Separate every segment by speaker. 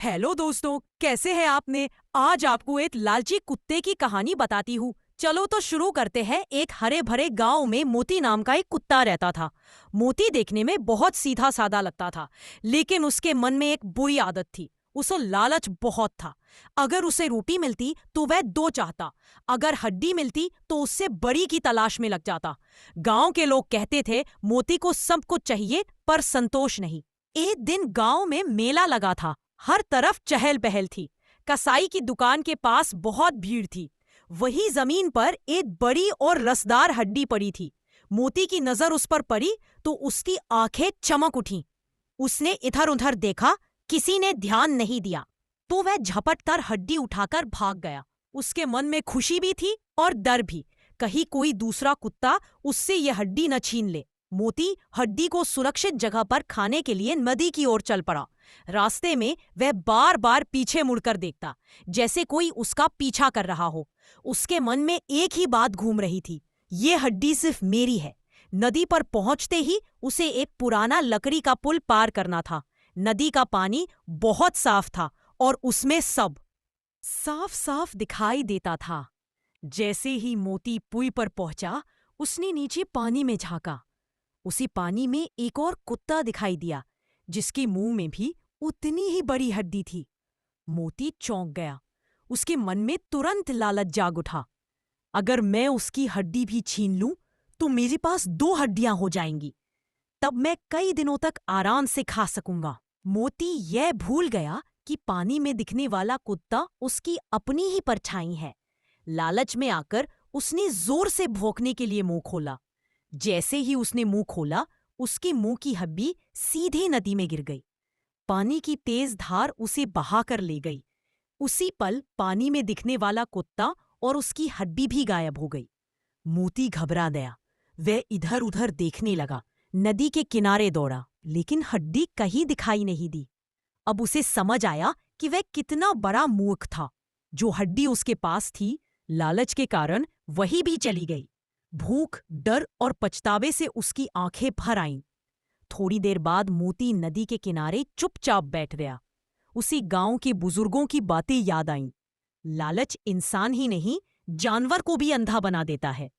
Speaker 1: Hello दोस्तों, कैसे हैं आपने। आज आपको एक लालची कुत्ते की कहानी बताती हूँ। चलो तो शुरू करते हैं। एक हरे भरे गांव में मोती नाम का एक कुत्ता रहता था। मोती देखने में बहुत सीधा साधा लगता था, लेकिन उसके मन में एक बुरी आदत थी। उसे लालच बहुत था। अगर उसे रोटी मिलती तो वह दो चाहता, अगर हड्डी मिलती तो उससे बड़ी की तलाश में लग जाता। गांव के लोग कहते थे मोती को सब कुछ चाहिए पर संतोष नहीं। एक दिन गांव में मेला लगा था। हर तरफ चहल पहल थी। कसाई की दुकान के पास बहुत भीड़ थी। वही जमीन पर एक बड़ी और रसदार हड्डी पड़ी थी। मोती की नजर उस पर पड़ी तो उसकी आंखें चमक उठीं। उसने इधर उधर देखा, किसी ने ध्यान नहीं दिया, तो वह झपट कर हड्डी उठाकर भाग गया। उसके मन में खुशी भी थी और डर भी, कहीं कोई दूसरा कुत्ता उससे यह हड्डी न छीन ले। मोती हड्डी को सुरक्षित जगह पर खाने के लिए नदी की ओर चल पड़ा। रास्ते में वह बार बार पीछे मुड़कर देखता, जैसे कोई उसका पीछा कर रहा हो। उसके मन में एक ही बात घूम रही थी, ये हड्डी सिर्फ मेरी है। नदी पर पहुंचते ही उसे एक पुराना लकड़ी का पुल पार करना था। नदी का पानी बहुत साफ था और उसमें सब साफ साफ दिखाई देता था। जैसे ही मोती पुल पर पहुंचा, उसने नीचे पानी में झांका। उसी पानी में एक और कुत्ता दिखाई दिया, जिसके मुंह में भी उतनी ही बड़ी हड्डी थी। मोती चौंक गया। उसके मन में तुरंत लालच जाग उठा। अगर मैं उसकी हड्डी भी छीन लूं तो मेरे पास दो हड्डियां हो जाएंगी। तब मैं कई दिनों तक आराम से खा सकूंगा। मोती यह भूल गया कि पानी में दिखने वाला कुत्ता उसकी अपनी ही परछाई है। लालच में आकर उसने जोर से भौंकने के लिए मुंह खोला। जैसे ही उसने मुंह खोला, उसके मुंह की हड्डी सीधे नदी में गिर गई। पानी की तेज धार उसे बहा कर ले गई। उसी पल पानी में दिखने वाला कुत्ता और उसकी हड्डी भी गायब हो गई। मोती घबरा गया। वह इधर उधर देखने लगा। नदी के किनारे दौड़ा, लेकिन हड्डी कहीं दिखाई नहीं दी। अब उसे समझ आया कि वह कितना बड़ा मूर्ख था। जो हड्डी उसके पास थी, लालच के कारण वही भी चली गई। भूख, डर और पछतावे से उसकी आंखें भर आईं। थोड़ी देर बाद मोती नदी के किनारे चुपचाप बैठ गया। उसी गांव के बुजुर्गों की बातें याद आईं। लालच इंसान ही नहीं, जानवर को भी अंधा बना देता है।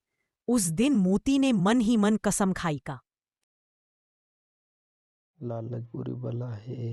Speaker 1: उस दिन मोती ने मन ही मन कसम खाई का।
Speaker 2: लालच बुरी बला है।